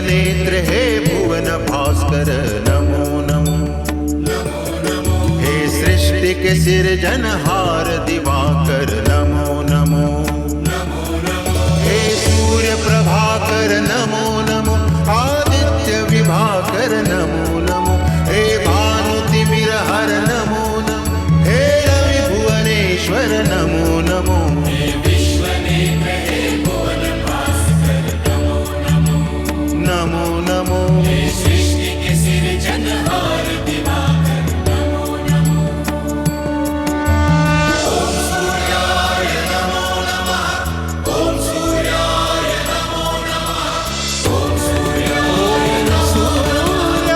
नेत्र हे भुवन भास्कर नमो नमो। हे सृष्टि के सिरजनहार दिवाकर नमो नमो। हे सूर्य प्रभाकर नमो नमो। आदित्य विभाकर नमो नमो। हे भानुतिमिरहर नमो नमो। हे रवि भुवनेश्वर नमो नमो। नमो नमो। सृष्टि के सिरजनहार दिवाकर नमो नमो। ओम सूर्याय नमो नमः। ओम सूर्याय नमो नमः। ओम सूर्याय नमो नमः।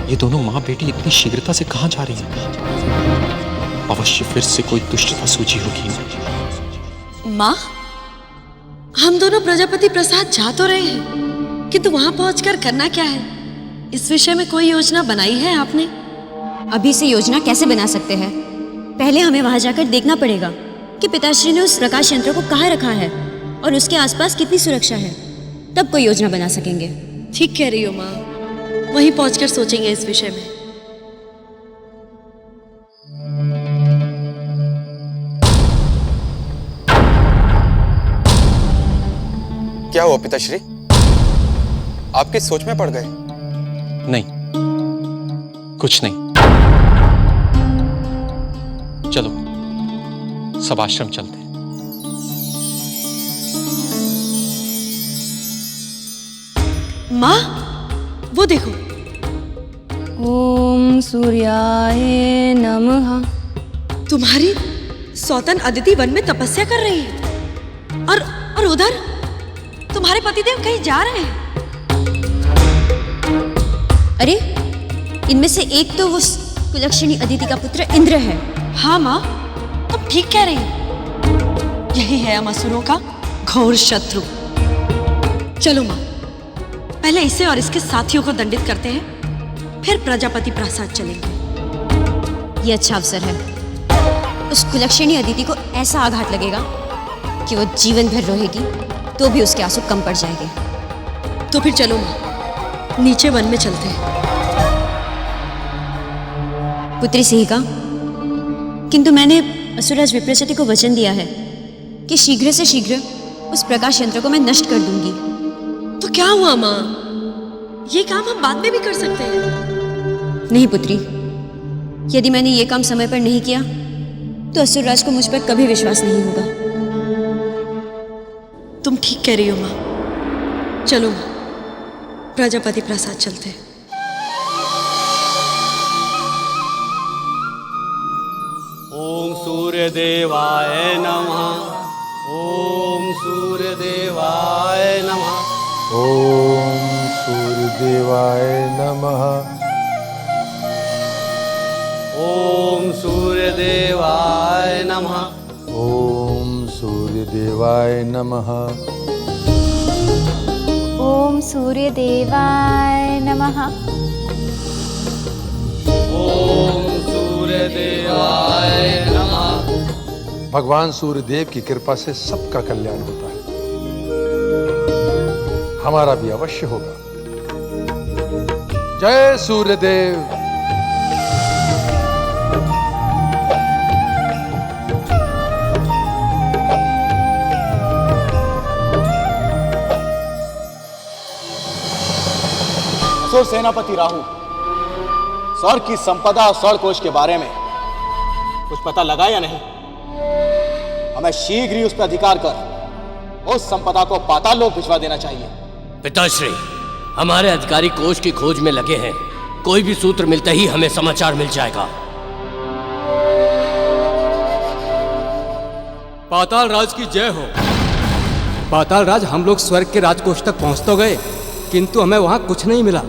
ये दोनों माँ बेटी इतनी शीघ्रता से कहाँ जा रही हैं? अवश्य फिर से कोई दुष्टता सूझी होगी। माँ, हम दोनों प्रजापति प्रसाद जा तो रहे हैं, किंतु वहां पहुंचकर करना क्या है? इस विषय में कोई योजना बनाई है आपने? अभी से योजना कैसे बना सकते हैं? पहले हमें वहां जाकर देखना पड़ेगा कि पिताश्री ने उस प्रकाश यंत्र को कहाँ रखा है और उसके आसपास कितनी सुरक्षा है, तब कोई योजना बना सकेंगे। ठीक कह रही हो माँ, वहीं पहुंचकर सोचेंगे इस विषय में। क्या हुआ पिताश्री? आपकी सोच में पड़ गए? नहीं, कुछ नहीं। चलो सब आश्रम चलते हैं। माँ, वो देखो। ओम सूर्याय नमः। तुम्हारी सौतन अदिति वन में तपस्या कर रही है और उधर तुम्हारे पतिदेव कहीं जा रहे हैं। अरे, इनमें से एक तो वो कुलक्षणी अदिति का पुत्र इंद्र है। हाँ माँ, तुम ठीक कह रही हो। यही है असुरों का घोर शत्रु। चलो माँ, पहले इसे और इसके साथियों को दंडित करते हैं, फिर प्रजापति प्रासाद चलेंगे। ये अच्छा अवसर है। उस कुलक्षणी अदिति को ऐसा आघात लगेगा कि वो जीवन भर रोएगी, तो भी उसके आंसू कम पड़ जाएंगे। तो फिर चलो माँ, नीचे वन में चलते हैं। पुत्री सिंहिका, किंतु मैंने असुरराज विप्रचति को वचन दिया है कि शीघ्र से शीघ्र उस प्रकाश यंत्र को मैं नष्ट कर दूंगी। तो क्या हुआ माँ, ये काम हम बाद में भी कर सकते हैं। नहीं पुत्री, यदि मैंने ये काम समय पर नहीं किया तो असुरराज को मुझ पर कभी विश्वास नहीं होगा। तुम ठीक कह रही हो माँ। चलो माँ, प्रजापति प्रासाद चलते हैं। ओम सूर्य देवाय नमः। ओम सूर्य देवाय नमः। ओम सूर्यदेवाय नमः। ओम सूर्य देवाय नमः। ओम सूर्यदेवाय नमः। ओम सूर्यदेवाय नमः। ओम सूर्य देवाय नमः। भगवान सूर्यदेव की कृपा से सबका कल्याण होता है, हमारा भी अवश्य होगा। जय सूर्यदेव। असुर सेनापति राहु, स्वर्ग की संपदा और स्वर्ग कोश के बारे में कुछ पता लगा या नहीं? हमें शीघ्र ही उस पर अधिकार कर उस संपदा को पाताल लोक भिजवा देना चाहिए। पिताश्री, हमारे अधिकारी कोष की खोज में लगे हैं। कोई भी सूत्र मिलते ही हमें समाचार मिल जाएगा। पाताल राज की जय हो। पाताल राज, हम लोग स्वर्ग के राजकोष तक पहुंच तो गए, किंतु हमें वहां कुछ नहीं मिला।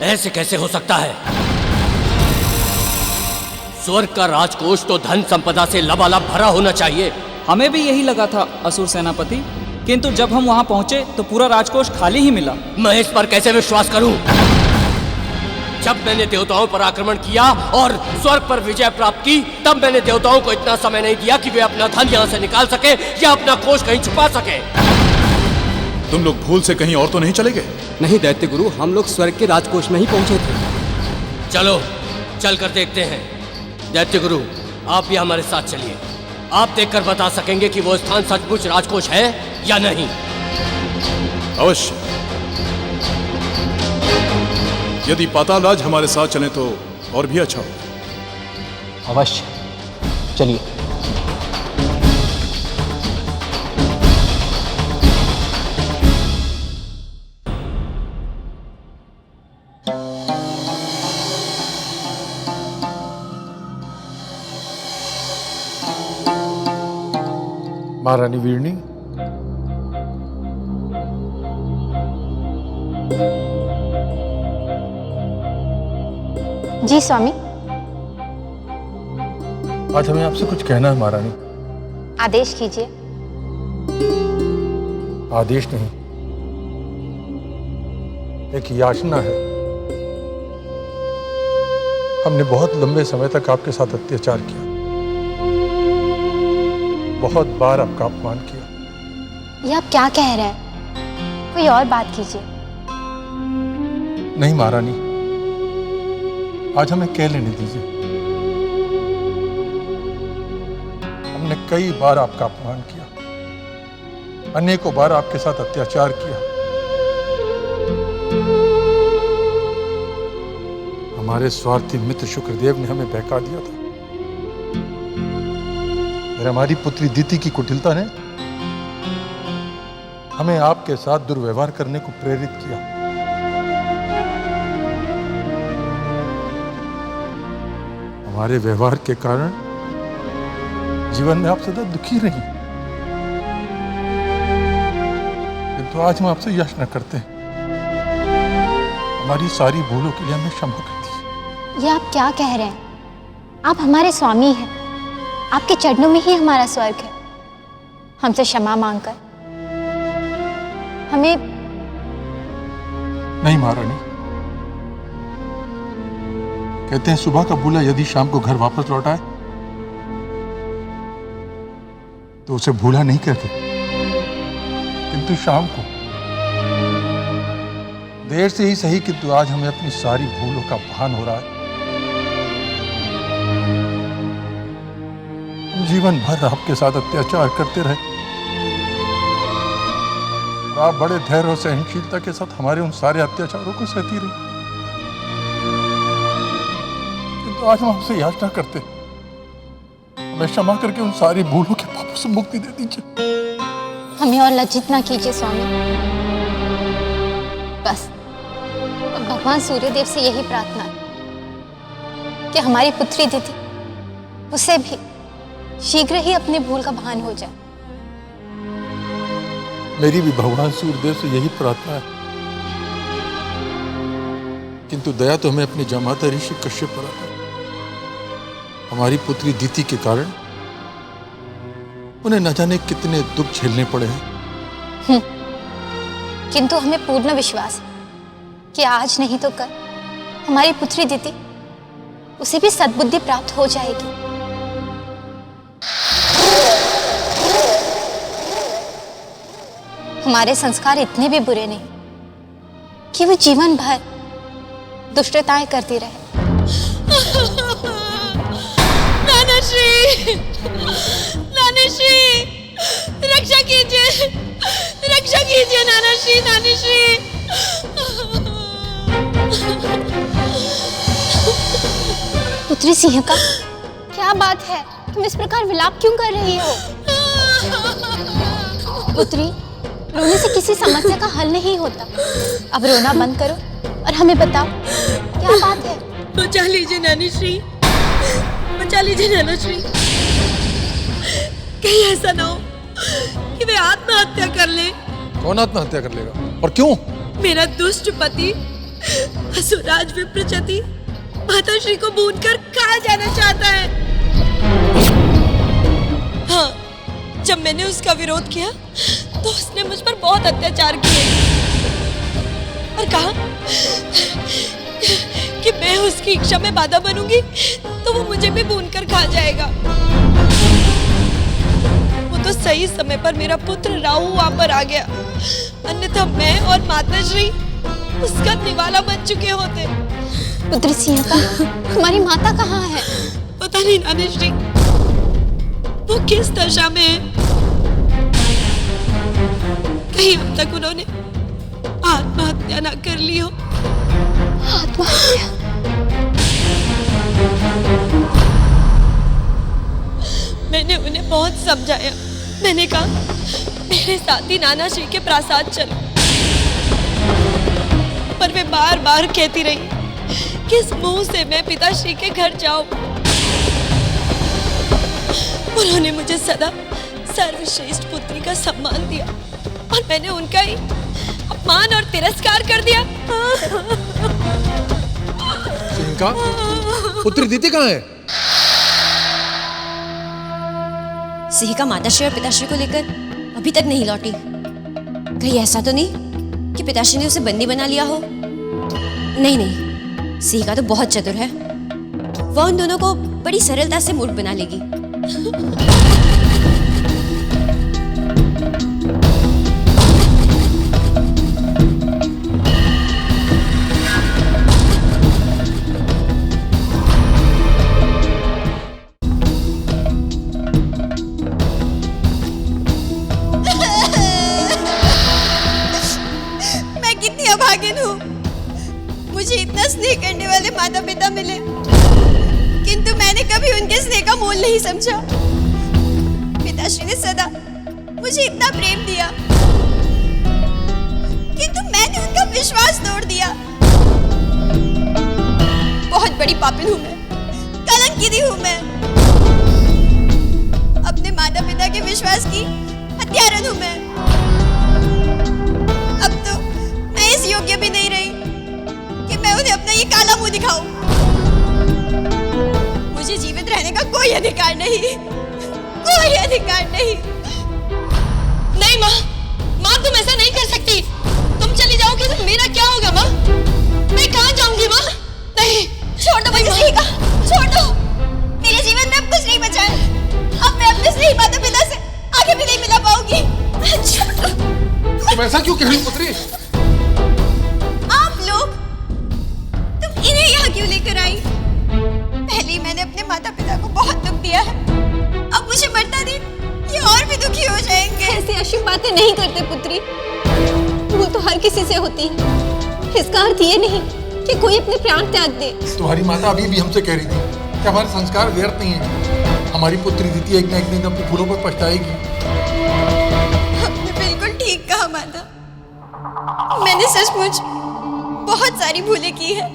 ऐसे कैसे हो सकता है? स्वर्ग का राजकोष तो धन संपदा से लबालब भरा होना चाहिए। हमें भी यही लगा था असुर सेनापति, किंतु जब हम वहां पहुंचे तो पूरा राजकोष खाली ही मिला। मैं इस पर कैसे विश्वास करूं? जब मैंने देवताओं पर आक्रमण किया और स्वर्ग पर विजय प्राप्त की, तब मैंने देवताओं को इतना समय नहीं दिया कि वे अपना धन यहाँ से निकाल सके या अपना कोष कहीं छुपा सके। तुम लोग भूल से कहीं और तो नहीं चले गए? नहीं दैत्य गुरु, हम लोग स्वर्ग के राजकोष में ही पहुंचे थे। चलो चल कर देखते हैं। दैत्य गुरु, आप भी हमारे साथ चलिए। आप देखकर बता सकेंगे कि वो स्थान सचमुच राजकोष है या नहीं। अवश्य। यदि पाताल राज हमारे साथ चले तो और भी अच्छा हो। अवश्य, चलिए। महारानी वीरनी, जी स्वामी। आज हमें आपसे कुछ कहना है महारानी। आदेश कीजिए। आदेश नहीं, एक याचना है। हमने बहुत लंबे समय तक आपके साथ अत्याचार किया, बहुत बार आपका अपमान किया। ये आप क्या कह रहे हैं? कोई और बात कीजिए। नहीं महारानी, आज हमें कह लेने दीजिए। हमने कई बार आपका अपमान किया, अनेकों बार आपके साथ अत्याचार किया। हमारे स्वार्थी मित्र शुक्रदेव ने हमें बहका दिया था, और हमारी पुत्री दीति की कुटिलता ने हमें आपके साथ दुर्व्यवहार करने को प्रेरित किया। हमारे व्यवहार के कारण जीवन में आप सदा दुखी रही, किंतु आज हम आपसे याचना करते हैं, हमारी सारी भूलों के लिए हमें क्षमा कर दीजिए। ये आप क्या कह रहे हैं? आप हमारे स्वामी हैं, आपके चरणों में ही हमारा स्वर्ग है। हमसे क्षमा मांगकर हमें। नहीं महारानी, कहते हैं सुबह का भूला यदि शाम को घर वापस लौटाए तो उसे भूला नहीं कहते, किंतु शाम को देर से ही सही, किंतु आज हमें अपनी सारी भूलों का भान हो रहा है। हम जीवन भर आपके साथ अत्याचार करते रहे, और आप बड़े धैर्य और सहनशीलता के साथ हमारे उन सारे अत्याचारों को सहती रही। किंतु आज हम आपसे याचना करते, हमें क्षमा करके उन सारी भूलों के पापों से मुक्ति दे दीजिए। हमें और लज्जित ना कीजिए स्वामी। बस अब भगवान सूर्यदेव से यही प्रार्थना है कि हमारी पुत्री दीति, उसे भी शीघ्र ही अपने भूल का भान हो जाए। मेरी भी भगवान सूर्यदेव से यही प्रार्थना है, किंतु दया तो हमें अपने जमाता ऋषि कश्यप पर आता है। हमारी पुत्री दीति के कारण उन्हें न जाने कितने दुख झेलने पड़े हैं। किंतु हमें पूर्ण विश्वास है कि आज नहीं तो कल हमारी पुत्री दीति, उसे भी सद्बुद्धि प्राप्त हो जाएगी। हमारे संस्कार इतने भी बुरे नहीं कि वो जीवन भर दुष्टताएं करती रहे। नानाश्री, नानाश्री, रक्षा कीजिए, रक्षा कीजिए नानाश्री, नानाश्री। पुत्री सिंह का क्या बात है? तुम इस प्रकार विलाप क्यों कर रही हो? पुत्री, रोने से किसी समस्या का हल नहीं होता। अब रोना बंद करो और हमें बताओ क्या बात है। बचा लीजिए नानीश्री, बचा लीजिए नानाश्री। कहीं ऐसा ना हो कि वे आत्महत्या कर ले। कौन आत्महत्या कर लेगा और क्यों? मेरा दुष्ट पति असुराज विप्रचति माता श्री को भून कर खा जाना चाहता है। हाँ, जब मैंने उसका विरोध किया तो उसने मुझ पर बहुत अत्याचार किए और कहा कि मैं उसकी इच्छा में बाधा बनूंगी तो वो मुझे भी भून कर खा जाएगा। वो तो सही समय पर मेरा पुत्र राहु वहां पर आ गया, अन्यथा मैं और माताश्री उसका निवाला बन चुके होते। पुत्री सिंह, हमारी माता कहाँ है? पता नहीं नानीश्री, वो किस दशा में है। कहीं अब तक उन्होंने आत्महत्या ना कर ली हो। आत्महत्या? मैंने उन्हें बहुत समझाया। मैंने कहा मेरे साथ ही नाना श्री के प्रासाद चलो, पर वे बार बार कहती रही किस मुंह से मैं पिताश्री के घर जाऊं। उन्होंने मुझे सदा सर्वश्रेष्ठ पुत्री का सम्मान दिया और मैंने उनका ही अपमान और तिरस्कार कर दिया। सिंका, पुत्री दीदी कहाँ है? सिहिका माताश्री और पिताश्री को लेकर अभी तक नहीं लौटी। कहीं ऐसा तो नहीं कि पिताश्री ने उसे बंदी बना लिया हो? नहीं नहीं, सिहिका तो बहुत चतुर है। वह उन दोनों को बड़ी सरलता से मूर्ख बना लेगी। मैं कितनी अभागिन हूँ। मुझे इतना स्नेह करने वाले माता पिता मिले, किंतु मैंने कभी उनके स्नेह का मोल नहीं समझा। पिताश्री ने सदा मुझे इतना प्रेम दिया, किंतु मैंने उनका विश्वास तोड़ दिया। बहुत बड़ी पापिन हूँ मैं, कलंकित हूँ मैं। अपने माता पिता के विश्वास की हत्यारन हूँ मैं। अब तो मैं इस योग्य भी नहीं रही कि मैं उन्हें अपना ये काला मुंह दिखाऊं। मुझे जीवित रहने का कोई अधिकार नहीं, कोई अधिकार नहीं। नहीं माँ, माँ तुम ऐसा नहीं कर सकती। तुम चली जाओगी तो मेरा क्या होगा माँ? मैं कहाँ जाऊंगी माँ? नहीं, छोड़ दो मुझे, छोड़ दो। मेरे जीवन में अब कुछ नहीं बचा है। अब मैं अपने स्नेही माता पिता से आगे भी नहीं मिला पाऊंगी। छोड़ दो। तुम ऐसा क्यों कह रही हो पुत्री? आप लोग, तुम इन्हें यहाँ क्यों लेकर आई? पहले ही मैंने अपने माता पिता को बहुत दुख दिया है, अब मुझे मरता देख ये और भी दुखी हो जाएंगे। ऐसी अशुभ बातें नहीं करते पुत्री। भूल तो हर किसी से होती है। इसका अर्थ ये नहीं कि कोई अपने प्राण त्याग दे। तुम्हारी माता अभी भी हमसे कह रही थी कि हमारे संस्कार व्यर्थ नहीं है। हमारी पुत्री दीदी एक न एक दिन अपनी भूलों पर पछताएगी। आपने बिल्कुल ठीक कहा माता। मैंने सचमुच बहुत सारी भूलें की है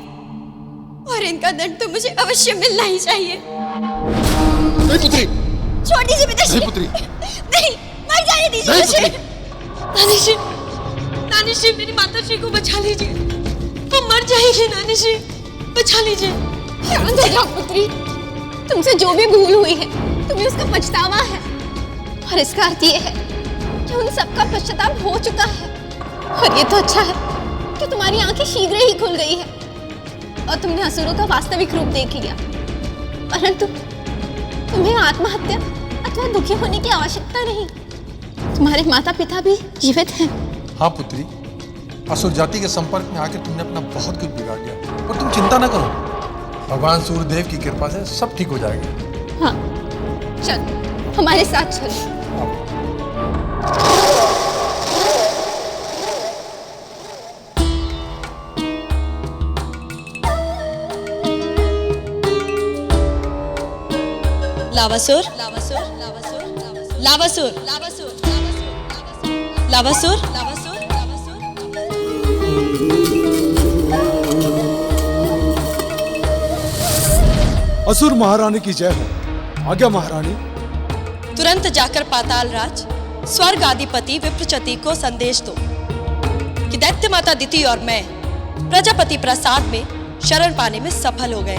और इनका दंड तो मुझे अवश्य मिलना ही चाहिए। नहीं पुत्री, छोड़ दीजिए पिताश्री। नहीं पुत्री, नहीं, मर जाने दीजिए मुझे। नानीश्री, नानीश्री मेरी माताश्री को बचा लीजिए। वो मर जाएगी नानीश्री, बचा लीजिए। शांत हो जाओ पुत्री। तुमसे जो भी भूल हुई है तुम्हें उसका पछतावा है, और इसका अर्थ ये है कि उन सबका पश्चाताप हो चुका है। और ये तो अच्छा है कि तुम्हारी आंखें शीघ्र ही खुल गई है और तुमने असुरों का वास्तविक रूप देख लिया। परंतु तुम्हें आत्महत्या अथवा दुखी होने की आवश्यकता नहीं। तुम्हारे माता पिता भी जीवित हैं। हाँ पुत्री, असुर जाति के संपर्क में आकर तुमने अपना बहुत कुछ बिगाड़ दिया, पर तुम चिंता न करो। भगवान सूर्यदेव की कृपा से सब ठीक हो जाएगा। हाँ, चल हमारे साथ चलो। लावासुर, लावासुर, लावासुर, लावासुर, लावासुर, लावासुर, लावासुर। असुर महारानी की जय हो। आज्ञा महारानी। तुरंत जाकर पाताल राज स्वर्ग आदिपति विप्रचति को संदेश दो कि दैत्य माता दिति और मैं प्रजापति प्रसाद में शरण पाने में सफल हो गए।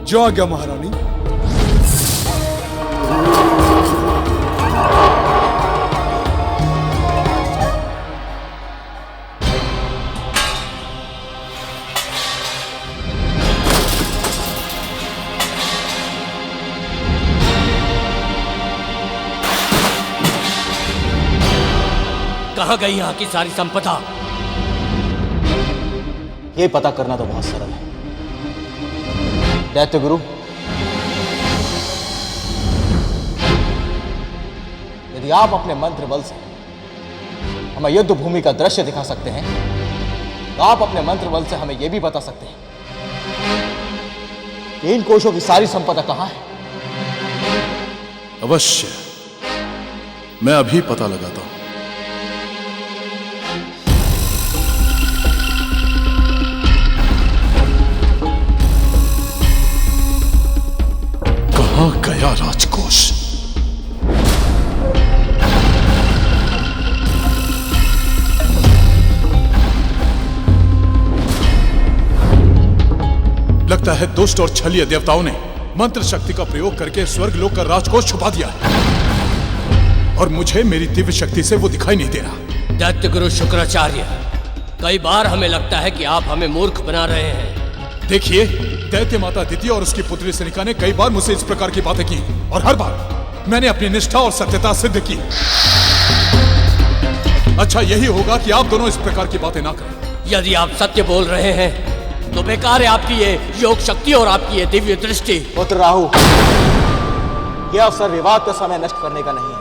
जो आज्ञा महारानी। कहाँ गई यहाँ की सारी संपदा? ये पता करना तो बहुत सरल है दैत्य गुरु। यदि आप अपने मंत्र बल से हमें युद्ध भूमि का दृश्य दिखा सकते हैं तो आप अपने मंत्र बल से हमें यह भी बता सकते हैं कि इन कोशों की सारी संपदा कहां है। अवश्य, मैं अभी पता लगाता हूं। कहां गया राजकोष? लगता है दुष्ट और छलिय देवताओं ने मंत्र शक्ति का प्रयोग करके स्वर्गलोक का राजकोष छुपा दिया है और मुझे मेरी दिव्य शक्ति से वो दिखाई नहीं दे रहा। दैत्य गुरु शुक्राचार्य, कई बार हमें लगता है कि आप हमें मूर्ख बना रहे हैं। देखिए, दैत्य माता अदिति और उसकी पुत्री सनिका ने कई बार मुझसे इस प्रकार की बातें की और हर बार मैंने अपनी निष्ठा और सत्यता सिद्ध की। अच्छा यही होगा कि आप दोनों इस प्रकार की बातें ना करें। यदि आप सत्य बोल रहे हैं तो बेकार है आपकी ये योग शक्ति और आपकी ये दिव्य दृष्टि। पुत्र राहु, यह अवसर विवाद का समय नष्ट करने का नहीं है।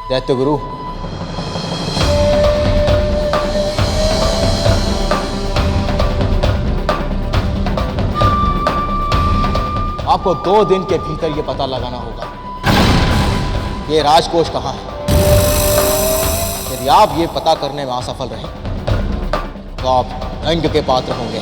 दैत्य गुरु, आपको 2 दिन के भीतर यह पता लगाना होगा ये राजकोष कहां है। यदि आप ये पता करने में असफल रहे तो आप दंड के पात्र होंगे।